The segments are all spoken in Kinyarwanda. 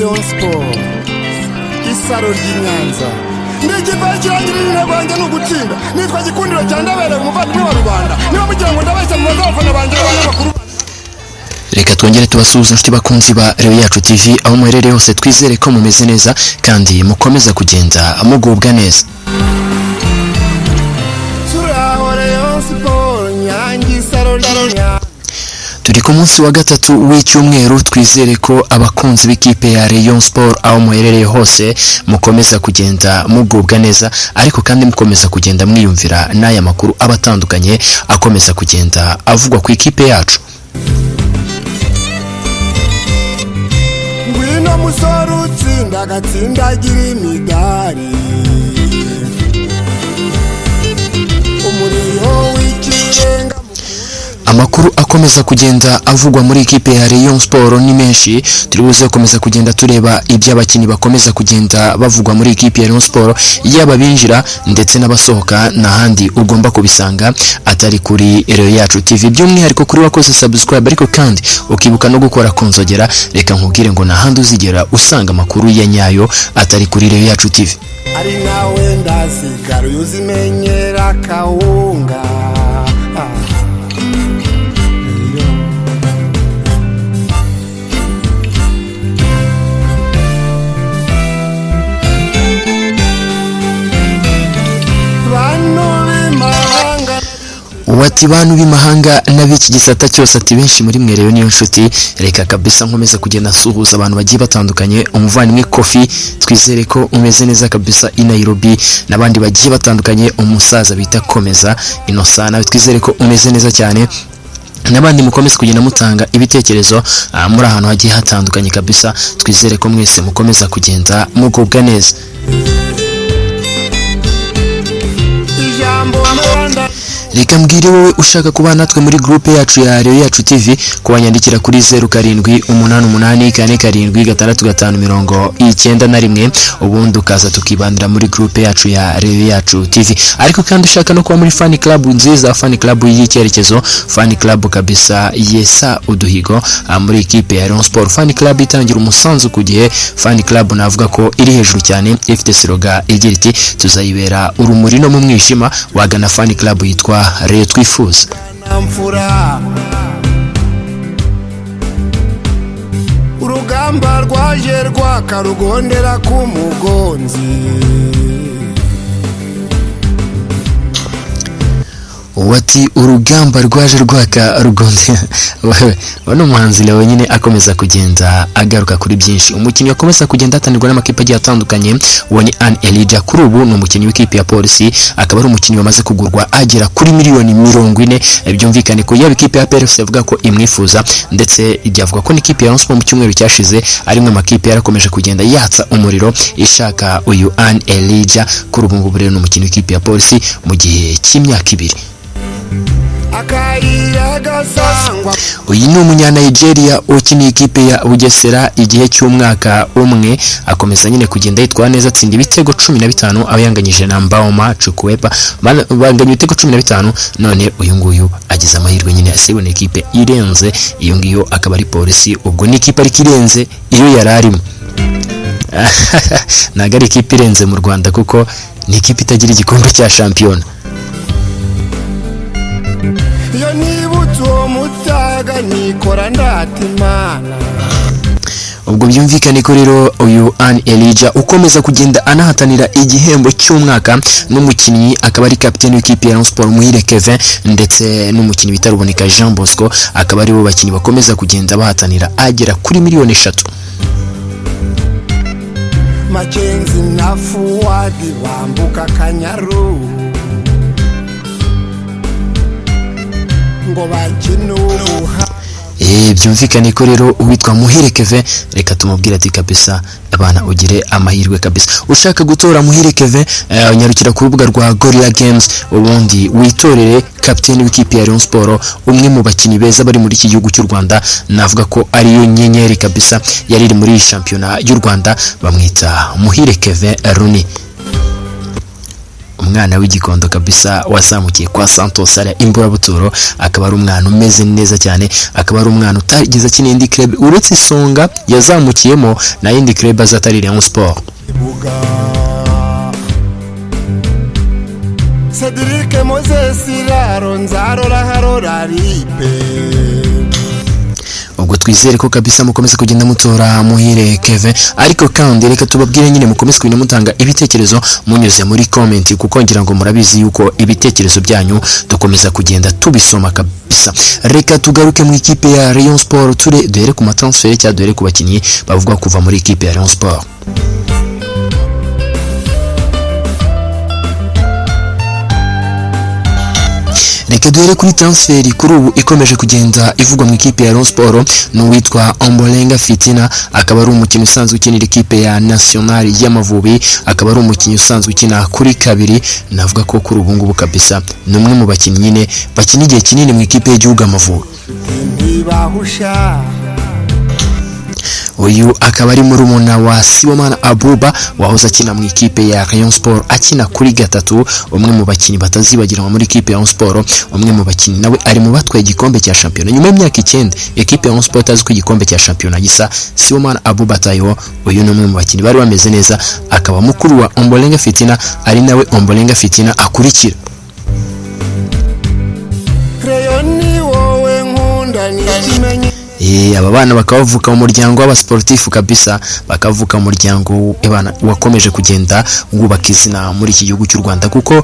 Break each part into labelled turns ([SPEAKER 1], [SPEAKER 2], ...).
[SPEAKER 1] Rayon Sport isaro ry'Inyanza n'ikipe kirangirira rwanjye n'ugutsinda nitwa gikundiro cyane ndabereye umuvandimwe wa rubanda niba mugira ngo ndabeshya mu bazafana banjye n'abanyamakuru.
[SPEAKER 2] Reka twongere tubasuhuza inshuti bakunzi ba Rayon Yacu TV aho muherereye hose, twizere ko mumeze neza kandi mukomeza kugenda mugubwa neza. Turi ku munsi wa gatatu w'icyumweru, twizere ko abakunzi b'ikipe ya Rayon Sport aho muherereye hose mukomeza kugenda mugubwa neza, ariko kandi mukomeza kugenda mwiyumvira n'aya makuru abatandukanye akomeza kugenda avugwa ku ikipe yacu.
[SPEAKER 1] Ngwino musore utsinda agatsindagira imidari, umuriho w'ikirenga.
[SPEAKER 2] Amakuru akomeza kugenda avugwa muri ikipe ya Rayon Sport ni menshi, turi buze gukomeza kugenda tureba iby'abakinnyi bakomeza kugenda bavugwa muri ikipe ya Rayon Sport, yaba binjira ndetse n'abasohoka, n'ahandi ugomba kubisanga atari kuri Rayon Yacu TV, by'umwihariko kuri wakoze subscribe, ariko kandi ukibuka no gukora kunzogera. Reka nkubwire ngo n'ahandi uzigera usanga amakuru ya nyayo atari kuri Rayon Yacu TV.
[SPEAKER 1] Ari nawe ndasigara uzimenyera kawunga.
[SPEAKER 2] Wati bantu b'imahanga n'abiki gisata cyose, ati benshi muri mwe rero niyo nshuti. Reka kabisa nkomeza kugenda nsuhuza abantu bagiye batandukanye, umuvandimwe Kofi twizere ko umeze neza kabisa i Nairobi, n'abandi bagiye batandukanye, umusaza bita Komeza Innocent nawe twizere ko umeze neza cyane, n'abandi mukomeze kugenda mutanga ibitekerezo muri ahantu hagiye hatandukanye kabisa, twizere ko mwese mukomeza kugenda mugubwa neza. Reka mbwire wowe ushaka kuba natwe muri groupe yacu ya Rayon Yacu TV, kubanyandikira kuri 0788466591, ubundi ukaza tukibandira muri groupe yacu ya Rayon Yacu TV. Ariko kandi ushaka no kuba muri fan club nziza, fan club y'icyerekezo, fan club kabisa yesa uduhigo muri ikipe ya Rayon Sport, fan club itangira umusanzu ku gihe, fan club navuga ko iri hejuru cyane, ifite slogan igira iti tuzayibera urumuri no mu mwijima. Wagana fan club yitwa Rayon Twifuza.
[SPEAKER 1] Urugamba rwaje rwakarugondera ku mugonzi.
[SPEAKER 2] Wati urugamba rwaje rwaka rugonde. Bano muhanzi Leo nyine akomeza kugenda agaruka kuri byinshi. Umukinnyi akomeza kugenda atanirwa n'amakipe agiye atandukanye, uwo ni Anne Elijah. Kuri ubu ni umukinnyi w'ikipe ya Polisi, akaba ari umukinnyi wamaze kugurwa agera kuri miliyoni 40. Byumvikane ko yaba ikipe ya PRFC yavuga ko imwifuza, ndetse ijyavuga ko n'ikipe ya Rayon Sport mu cyumweru cyashize arimwe amakipe yarakomeje kugenda yatsa umuriro ishaka uyu Anne Elijah. Kuri ubu ngubu rero ni umukinnyi w'ikipe ya Polisi mu gihe cy'imyaka 2. Uyu ni umunya-Nigeria ukiniye ikipe ya Bugesera igihe cy'umwaka umwe, akomeza nyine kugenda yitwara neza, atsinda ibitego 15 aho yanganyije na Mbaoma Chukwuepa, banganya ibitego 15. None uyu nguyu agize amahirwe nyine asibona ikipe irenze iyo ngiyo, akaba ari Polisi. Ubwo ni ikipe ariko irenze iyo yararimo. Ntago ari ikipe irenze mu Rwanda kuko ni ikipe itagira igikombe cya shampiyona.
[SPEAKER 1] Iyo nibuto mutaga nikora ndatimana.
[SPEAKER 2] Ubwo byumvikane ko rero uyu Anne Elijah ukomeza kugenda anahatanira igihembo cy'umwaka, n'umukinnyi akaba ari capitaine w'ikipe ya Rayon Sport Muhire Kevin, ndetse n'umukinnyi bita Ruboneka Jean Bosco, akaba ari bo bakinnyi bakomeza kugenda bahatanira agera kuri miliyoni 3.
[SPEAKER 1] Makenzi na Fuadi bambuka Kanyaru ngo bakinuha.
[SPEAKER 2] Byumvikane ko rero uwitwa Muhire Kevin, reka tumubwira ati kabisa abana ugire amahirwe kabisa. Ushaka gutora Muhire Kevin, nyarukira ku rubuga rwa Gorilla Games, ubundi witorere capitaine w'ikipe ya Rayon Sport, umwe mu bakinnyi beza bari muri iki gihugu cy'u Rwanda. Navuga ko ari yo nyenyeri kabisa yari iri muri shampiyona y'u Rwanda, bamwita Muhire Kevin Rooney. umwana w'igikondo kabisa wazamukiye kwa Santos ari Imburabuturo, akaba ari umwana umeze neza cyane, akaba ari umwana utageze akina indi club uretse Isonga yazamukiyemo na indi club azatari Rayon Sport.
[SPEAKER 1] Cedric Moses Raro nzarora harora ripe.
[SPEAKER 2] Ubwo twizere ko kabisa mukomeze kugenda mutora Muhire Kevin, ariko kandi reka tubabwire nyine mukomeze kugenda mutanga ibitekerezo munyuze muri comment, kuko ngira ngo murabizi yuko ibitekerezo byanyu dukomeza kugenda tubisoma kabisa. Reka tugaruke mu ikipe ya Rayon Sport, duhere ku matransfer cyangwa duhere ku bakinnyi bavuga kuva muri ikipe ya Rayon Sport. Reka duhere kuri transfer kuri ubu ikomeje kugenda ivugwa mu ikipe ya Rayon Sport n'uwitwa Ombolenga Fitina, akaba ari umukinnyi usanzwe ukinira ikipe ya National y'Amavubi, akaba ari umukinnyi usanzwe ukina kuri kabiri. Navuga ko kuri ubu ngubu kabisa ni umwe mu bakinnyi nyine bakina igihe kinini mu ikipe y'igihugu Amavubi. Uyu akaba ari murumuna wa Sibomana Abuba wahoze akina mu ikipe ya Rayon Sport akina kuri gatatu, umwe mu bakinnyi batazibagirwa muri ikipe ya Rayon Sport, umwe mu bakinnyi nawe ari mu batwaye igikombe cya shampiyona nyuma y'imyaka 9 ikipe ya Rayon Sport azi ko igikombe cya shampiyona gisa Sibomana Abuba tayo. Uyu ni umwe mu bakinnyi bari bameze neza, akaba mukuru wa Ombolenga Fitina, ari nawe Ombolenga Fitina akurikira.
[SPEAKER 1] Crayoni wowe nkunda ni kimenye.
[SPEAKER 2] Aba bana bakavuka mu muryango w'abasportifu kabisa, bakavuka mu muryango ebana wakomeje kugenda wubaka izina muri iki gihugu cy'u Rwanda, kuko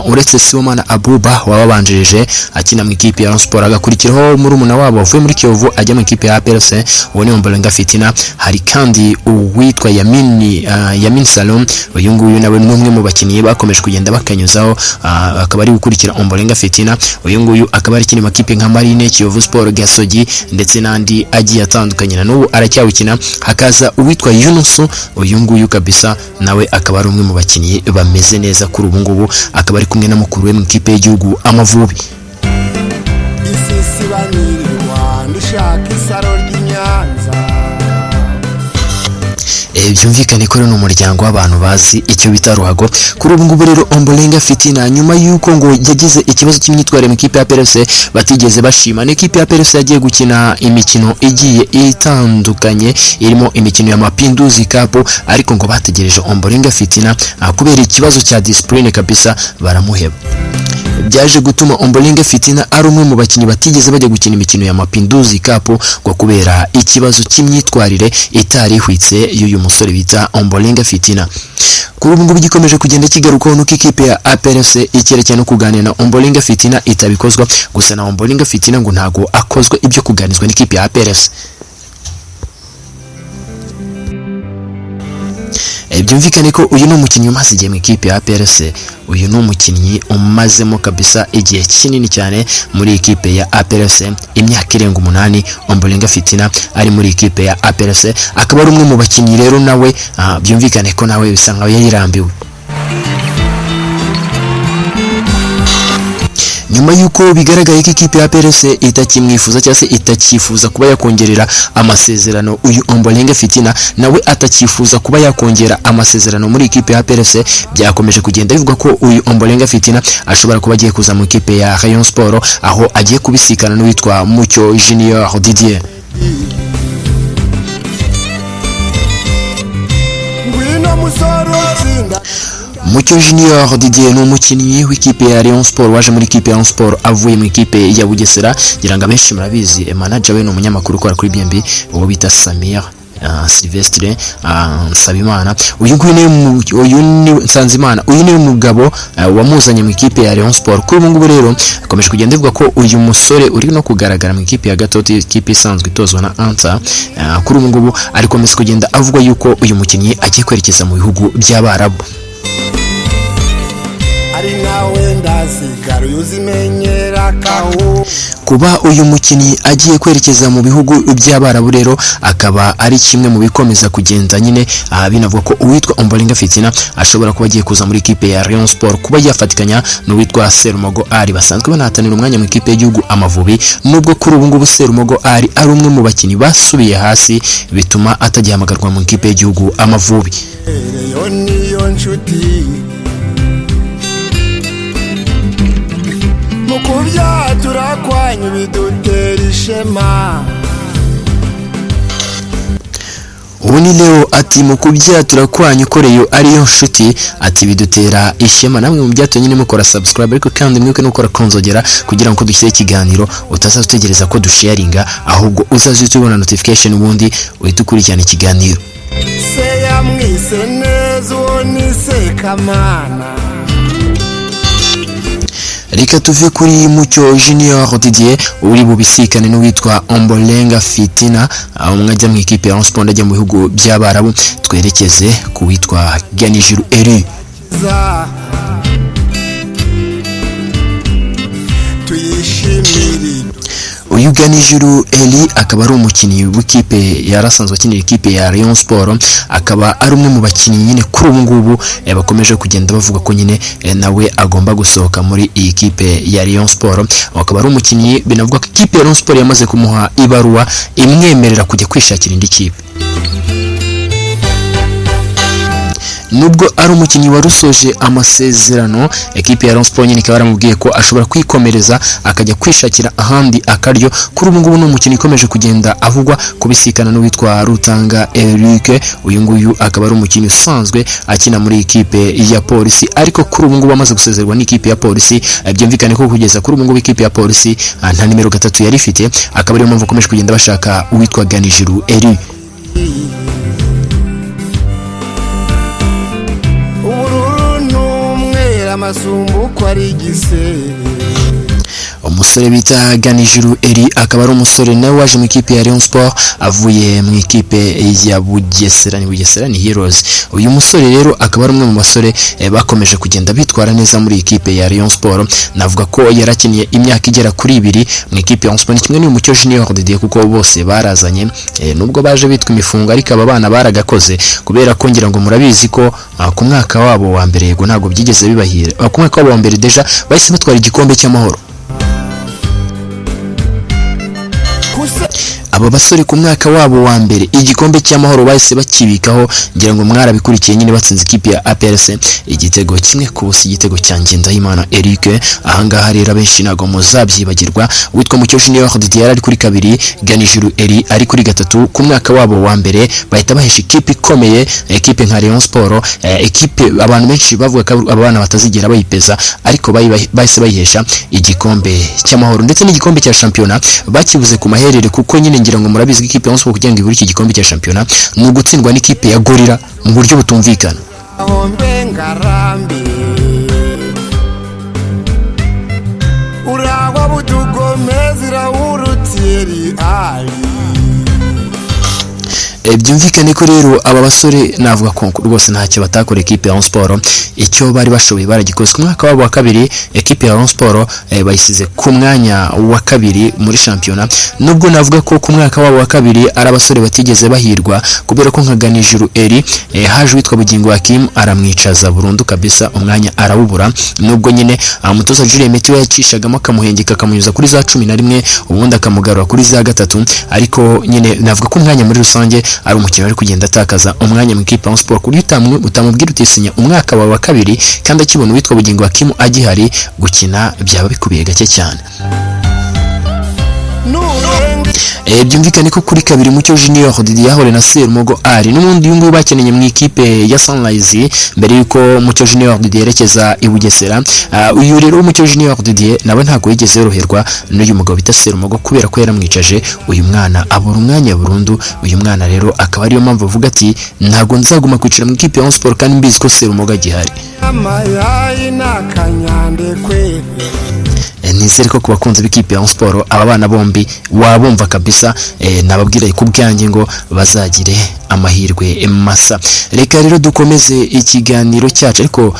[SPEAKER 2] uretse Sibomana Abuba wababanjirije akina mu ikipe ya Rayon Sport, agakurikiraho murumuna wabo wavuye muri Kiyovu ajya mu ikipe ya APRC uwo ni Ombolenga Fitina. Hari kandi uwitwa Yamin Salom, uyu nguyu nawe ni umwe mu bakinnyi bakomeje kugenda bakanyuzaho, akaba ari gukurikira Ombolenga Fitina. Uyu nguyu akaba ari kiri mu kipe nka Marine, Kiyovu Sport, Gasogi ndetse n'andi agiye atandukanye, na n'ubu aracyawukina. Hakaza uwitwa Yunusu, uyu nguyu kabisa nawe akaba ari umwe mu bakinnyi bameze neza kuri ubu ngubu, akaba ari kumwe na mukuru we mu ikipe y'igihugu Amavubi.
[SPEAKER 1] Isisi banirwa ndishaka isaro ry'Inyanza.
[SPEAKER 2] Byumvikane ko rero ni umuryango w'abantu bazi icyo bita ruhago. Kuri ubu ngubu rero Ombolenga Fitina nyuma y'uko ngo yagize ikibazo cy'imyitwarire mu ikipe ya PRC batigeze bashima, n'ikipe ya PRC yagiye gukina imikino igiye itandukanye irimo imikino ya Mapinduzi Cup, ariko ngo bategereje Ombolenga Fitina kubera ikibazo cya discipline kabisa baramuheba. Byaje gutuma Ombolenga Fitina ari umwe mu bakinnyi batigeze bajya gukina imikino ya Mapinduzi Cup ngo kubera ikibazo cy'imyitwarire itari ihwitse y'uyu musore bita Ombolenga Fitina. Kuri ubu ngubu gikomeje kugenda kigarukaho nuko ikipe ya APRC icyerekeye no kuganira na Ombolenga Fitina itabikozwa, gusa na Ombolenga Fitina ngo ntago akozwe ibyo kuganizwa n'ikipe ya APRC. Byumvikane ko uyu ni umukinnyi umaze igihe mu ikipe ya APRC, uyu ni umukinnyi umazemo kabisa igihe kinini cyane muri ikipe ya APRC, imyaka irenga 8 Ombolenga Fitina ari muri ikipe ya APRC, akaba ari umwe mu bakinnyi rero nawe byumvikane ko nawe bisa nkaho yayirambiwe. Nyuma yuko bigaragaye ko ikipe ya PRC itakimwifuza cyangwa se itakifuza kuba yakongerera amasezerano uyu Ombolenga Fitina, nawe atakifuza kuba yakongera amasezerano muri ikipe ya PRC, byakomeje kugenda bivuga ko uyu Ombolenga Fitina ashobora kuba agiye kuza mu ikipe ya Rayon Sport, aho agiye kubisikana n'uwitwa Mucyo Junior Didier.
[SPEAKER 1] Ngwino musoro tsinda.
[SPEAKER 2] Mucyo Junior Didier ni umukinnyi w'ikipe ya Rayon Sport waje muri ikipe ya Rayon Sport avuye mu ikipe ya Bugesera. Ngira ngo abenshi murabizi, manager we ni umunyamakuru ukora kuri BNB uwo bita Samir Sylvestre Nsabimana. Uyu ni Nsanzimana, uyu ni umugabo wamuzanye mu ikipe ya Rayon Sport. Kuri ubu ngubu rero akomeje kugenda ivuga ko uyu musore uri no kugaragara mu ikipe ya Gatoti, ikipe isanzwe itozwa na Anta. Kuri ubu ngubu ariko ameze kugenda avuga yuko uyu mukinnyi agiye kwerekeza mu bihugu by'Abarabu.
[SPEAKER 1] Ari nawe ndasigara uzimenyera kaho.
[SPEAKER 2] Kuba uyu mukinnyi agiye kwerekeza mu bihugu by'Abarabu rero akaba ari kimwe mu bikomeza kugenda nyine binavuga ko uwitwa Ombolenga Fitina ashobora kuba agiye kuza muri ikipe ya Rayon Sport, kuba yafatikanya n'uwitwa Serumogo Ali basanzwe banahatanira umwanya mu ikipe y'igihugu Amavubi. Nubwo kuri ubu ngubu Serumogo Ali ari umwe mu bakinnyi basubiye hasi bituma atagihamagarwa mu ikipe y'igihugu Amavubi.
[SPEAKER 1] Niyo nshuti byatura kwanyu bidutera ishema.
[SPEAKER 2] ubu ni Leo ati mu kubyatura kwanyu koreyo ariyo nshuti ati bidutera ishema. namwe mu byatura nyine mukora subscribe ariko kandi mwibuke no gukora konzogera kugira ngo dushyire ikiganiro utazategereza ko dusharinga ahubwo uzazite ubona notification ubundi uhita ukurikirana ikiganiro.
[SPEAKER 1] Se yamwise neza uwo ni Sekamana.
[SPEAKER 2] Reka tuve kuri Mucyo Junior Didier uri bubisikane n'uwitwa Ombolenga Fitina umwajya mu ikipe ya Sport ajya mu bihugu by'Abarabu. Twerekeze ku witwa Ganijuru Eri.
[SPEAKER 1] Tuyishimire
[SPEAKER 2] uyu Ganijuru Eri akaba ari umukinnyi w'ikipe yarasanzwe akinira ikipe ya Rayon Sport, akaba ari umwe mu bakinnyi nyine kuri ubu ngubu bakomeje kugenda bavuga ko nyine nawe agomba gusohoka muri iyi kipe ya Rayon Sport. akaba ari umukinnyi binavuga ko ikipe ya Rayon Sport yamaze kumuha ibaruwa imwemerera kujya kwishakira indi kipe. nubwo ari umukinnyi warusoje amasezerano, ekipe ya Rayon Sport nyine ikaba yaramubwiye ko ashobora kwikomereza akajya kwishakira ahandi akaryo. kuri ubu ngubu ni umukinnyi ukomeje kugenda avugwa kubisikana n'uwitwa Rutanga Eric. uyu nguyu akaba ari umukinnyi usanzwe akina muri ikipe ya Polisi, ariko kuri ubu ngubu amaze gusezerwa n'ikipe ya Polisi. byumvikane ko kugeza kuri ubu ngubu ikipe ya Polisi nta nimero 3 yari ifite, akaba ariyo mpamvu akomeje kugenda bashaka uwitwa Ganijuru Eri.
[SPEAKER 1] amasumbu ko ari igisebe.
[SPEAKER 2] umusore bita Ganijuru Eri akaba ari umusore nawe waje mu ikipe ya Rayon Sport avuye mu ikipe ya Bugesera ni Heroes. uyu musore rero akaba ari umwe mu basore bakomeje kugenda bitwara neza muri ikipe ya Rayon Sport. navuga ko yarakiniye imyaka igera kuri 2 mu ikipe ya Rayon Sport, kimwe n'uyu Mucyo Junior Didier kuko bose barazanye nubwo baje bitwa imifungo ariko aba bana baragakoze, kubera ko ngira ngo murabizi ko ku mwaka wabo wa mbere yego ntabwo byigeze bibahira. ku mwaka wabo wa mbere deja bahise batwara igikombe cy'amahoro. aba basore ku mwaka wabo wa mbere igikombe cy'amahoro bahise bakibikaho, ngira ngo mwarabikurikiye nyine batsinze ikipe ya APRC igitego kimwe ku busa, igitego cya Ngendahimana Eric. ahangaha rero abenshi ntago muzabyibagirwa, witwa Mucyo Junior Didier ari kuri 2, Ganijuru Eri ari kuri 3. ku mwaka wabo wa mbere bahita bahesha ikipe ikomeye, ekipe nka Rayon Sport, ekipe abantu benshi bavuga ko abana batazigera bayipeza, ariko bahise bayihesha igikombe cy'amahoro ndetse n'igikombe cya shampiyona. bakibuze ku maherere kuko nyine ngira ngo murabizi ikipe ya Sport kugira ngo ibure iki gikombe cya shampiyona ni ugutsindwa n'ikipe ya Gorilla mu buryo butumvikana.
[SPEAKER 1] uragwa butugomezira urutieri ali.
[SPEAKER 2] byumvikane ko rero aba basore navuga ko rwose ntacyo batakora ekipe ya Rayon Sport, icyo bari bashoboye baragikoze. ku mwaka wabo wa 2 ekipe ya Rayon Sport bayisize ku mwanya wa 2 muri shampiyona, nubwo navuga ko ku mwaka wabo wa 2 ari abasore batigeze bahirwa, kubera ko nka Ganijuru Eri haje witwa Bugingo Hakim aramwicaza burundu kabisa, umwanya arawubura. nubwo nyine umutoza Julien Meteo yacishagamo akamuhengeka akamunyuza kuri za 11 ubundi akamugarura kuri za 3, ariko nyine navuga ko umwanya muri rusange ari umukino ari kugenda atakaza umwanya mu ikipe ya Sport. kuri utamubwira utisinya umwaka wa 2 kandi akibona witwa Bugingo Hakim agihari gukina byaba bikubiye gake cyane. byumvikane ko kuri 2 Mucyo Junior Didier yahore na Serumogo ari n'ubundi uyu nguyu bakeneye mu ikipe ya Sunrise mbere yuko Mucyo Junior Didier yerekeza i Bugesera. uyu rero Mucyo Junior Didier nawe ntago yigeze yoroherwa n'uyu mugabo bita Serumogo, kubera ko yaramwicaje uyu mwana abura umwanya burundu. uyu mwana rero akaba ariyo mpamvu avuga ati ntago nzaguma kwicara mu ikipe ya Sport kandi mbizi ko Serumogo agihari. nizere ko kubakunze b'ikipe ya Sport aba bana bombi wabumva kabisa. nababwira ku bwanjye ngo bazagire amahirwe masa. reka rero dukomeze ikiganiro cyacu, ariko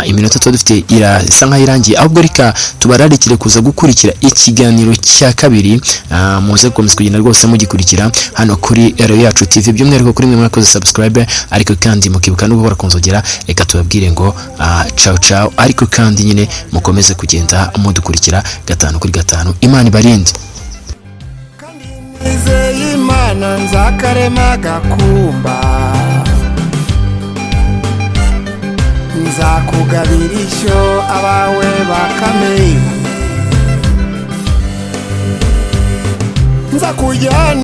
[SPEAKER 2] iminota tuba dufite irasa nkaho irangiye, ahubwo reka tubararikire kuza gukurikira ikiganiro cya 2. muze gukomeza kugenda rwose mugikurikira hano kuri Ero Yacu TV, by'umwihariko kuri mwe mwakoze subscribe, ariko kandi mukibuka no gukora konzogera. reka tubabwire ngo ciao ciao, ariko kandi nyine mukomeze kugenda mudukurikira 5 kuri 5. Imana ibarinde.
[SPEAKER 1] Nizeye Imana nzakarema gakumba, nzakugabira ishyo abawe bakame. nza kujyana